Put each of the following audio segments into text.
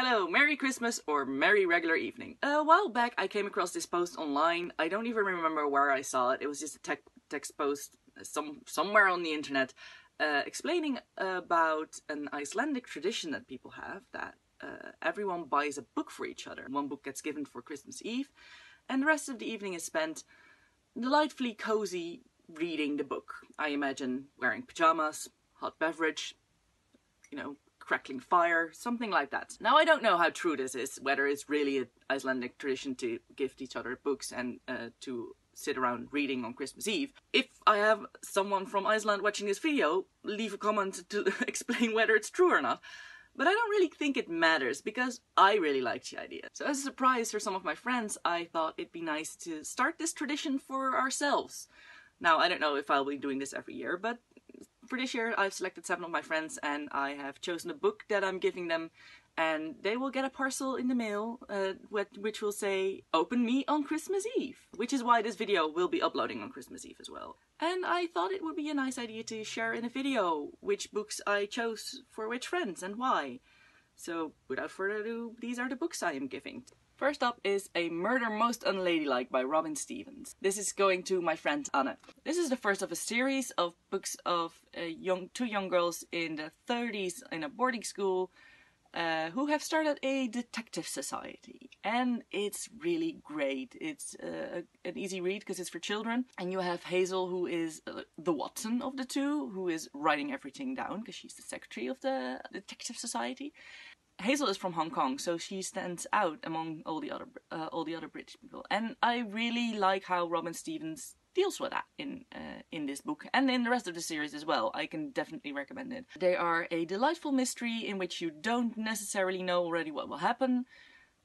Hello, Merry Christmas or Merry Regular Evening. A while back I came across this post online. I don't even remember where I saw it. It was just a text post somewhere on the internet explaining about an Icelandic tradition that people have, that everyone buys a book for each other. One book gets given for Christmas Eve and the rest of the evening is spent delightfully cozy reading the book. I imagine wearing pajamas, hot beverage, you know, crackling fire, something like that. Now I don't know how true this is, whether it's really an Icelandic tradition to gift each other books and to sit around reading on Christmas Eve. If I have someone from Iceland watching this video, leave a comment to explain whether it's true or not. But I don't really think it matters, because I really like the idea. So as a surprise for some of my friends, I thought it'd be nice to start this tradition for ourselves. Now, I don't know if I'll be doing this every year, but for this year I've selected 7 of my friends and I have chosen a book that I'm giving them, and they will get a parcel in the mail which will say, "Open me on Christmas Eve," which is why this video will be uploading on Christmas Eve as well. And I thought it would be a nice idea to share in a video which books I chose for which friends and why. So without further ado, these are the books I am giving. First up is A Murder Most Unladylike by Robin Stevens. This is going to my friend Anne. This is the first of a series of books of two young girls in the 30s in a boarding school who have started a detective society. And it's really great. It's an easy read because it's for children. And you have Hazel, who is the Watson of the two, who is writing everything down because she's the secretary of the detective society. Hazel is from Hong Kong, so she stands out among all the other British people, and I really like how Robin Stevens deals with that in this book and in the rest of the series as well. I can definitely recommend it. They are a delightful mystery in which you don't necessarily know already what will happen,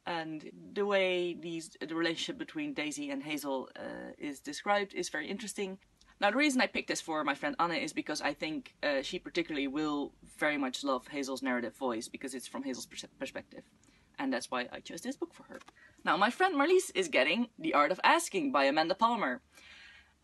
and the way the relationship between Daisy and Hazel is described is very interesting. Now, the reason I picked this for my friend Anne is because I think she particularly will very much love Hazel's narrative voice, because it's from Hazel's perspective. And that's why I chose this book for her. Now, my friend Marlies is getting The Art of Asking by Amanda Palmer.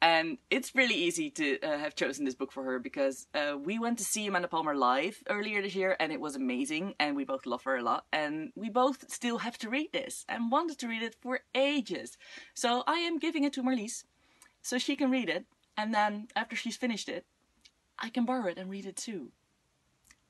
And it's really easy to have chosen this book for her, because we went to see Amanda Palmer live earlier this year and it was amazing, and we both love her a lot, and we both still have to read this and wanted to read it for ages. So I am giving it to Marlies so she can read it. And then, after she's finished it, I can borrow it and read it too.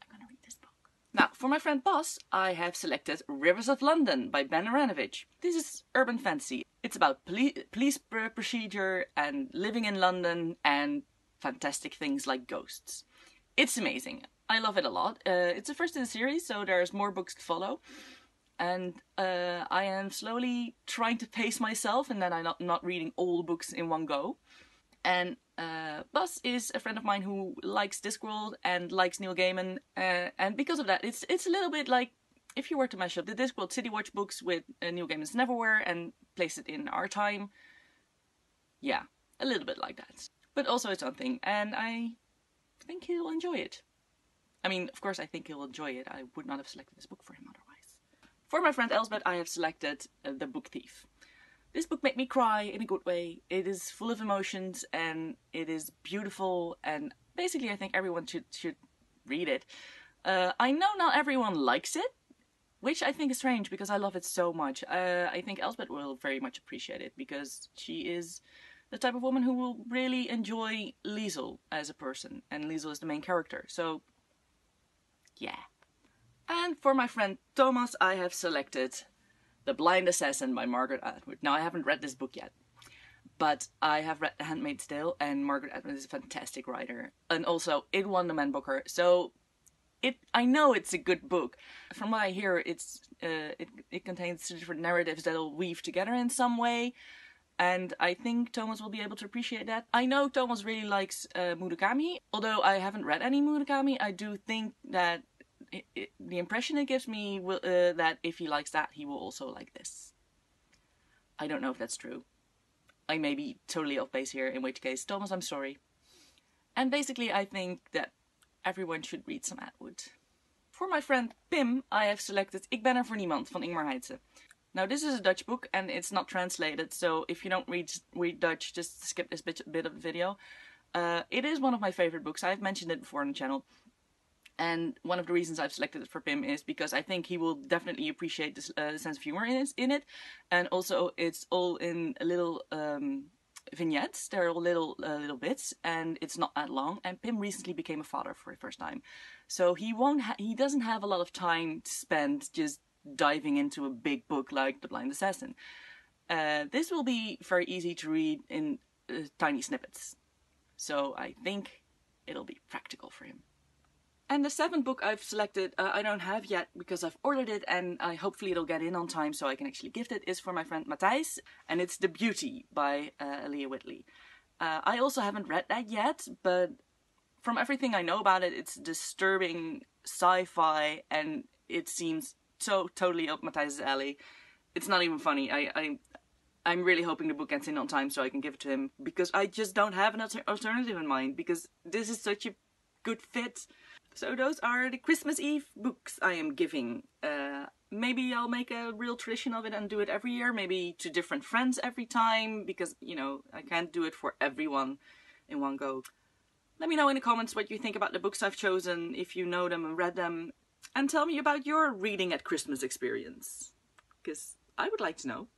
I'm gonna read this book. Now, for my friend Bas, I have selected Rivers of London by Ben Aranovich. This is urban fantasy. It's about police procedure and living in London and fantastic things like ghosts. It's amazing. I love it a lot. It's the first in the series, so there's more books to follow. And I am slowly trying to pace myself, and then I'm not reading all the books in one go. And Bas is a friend of mine who likes Discworld and likes Neil Gaiman, and because of that, it's a little bit like if you were to mash up the Discworld City Watch books with Neil Gaiman's Neverwhere and place it in our time. Yeah, a little bit like that. But also its own thing, and I think he'll enjoy it. I mean, of course I think he'll enjoy it. I would not have selected this book for him otherwise. For my friend Elsbeth, I have selected The Book Thief. This book made me cry in a good way. It is full of emotions and it is beautiful, and basically I think everyone should read it. I know not everyone likes it, which I think is strange because I love it so much. I think Elsbeth will very much appreciate it because she is the type of woman who will really enjoy Liesel as a person, and Liesel is the main character, so yeah. And for my friend Thomas, I have selected The Blind Assassin by Margaret Atwood. Now, I haven't read this book yet, but I have read The Handmaid's Tale, and Margaret Atwood is a fantastic writer. And also, it won the Man Booker, so I know it's a good book. From what I hear, it contains different narratives that'll weave together in some way, and I think Thomas will be able to appreciate that. I know Thomas really likes Murakami. Although I haven't read any Murakami, I do think that the impression it gives me that if he likes that, he will also like this. I don't know if that's true. I may be totally off base here, in which case, Thomas, I'm sorry. And basically, I think that everyone should read some Atwood. For my friend Pim, I have selected Ik ben er voor niemand van Ingmar Heitse. Now, this is a Dutch book and it's not translated, so if you don't read Dutch, just skip this bit of the video. It is one of my favorite books. I've mentioned it before on the channel. And one of the reasons I've selected it for Pim is because I think he will definitely appreciate this, the sense of humor in it. And also it's all in little vignettes. They're all little bits, and it's not that long. And Pim recently became a father for the first time. So he doesn't have a lot of time to spend just diving into a big book like The Blind Assassin. This will be very easy to read in tiny snippets. So I think it'll be practical for him. And the 7th book I've selected, I don't have yet because I've ordered it, and hopefully it'll get in on time so I can actually gift it, is for my friend Matthijs, and it's The Beauty by Leah Whitley. I also haven't read that yet, but from everything I know about it, it's disturbing sci-fi, and it seems so totally up Matthijs' alley. It's not even funny. I'm really hoping the book gets in on time so I can give it to him, because I just don't have an alternative in mind, because this is such a good fit. So those are the Christmas Eve books I am giving. Maybe I'll make a real tradition of it and do it every year, maybe to different friends every time, because, you know, I can't do it for everyone in one go. Let me know in the comments what you think about the books I've chosen, if you know them and read them, and tell me about your reading at Christmas experience, because I would like to know.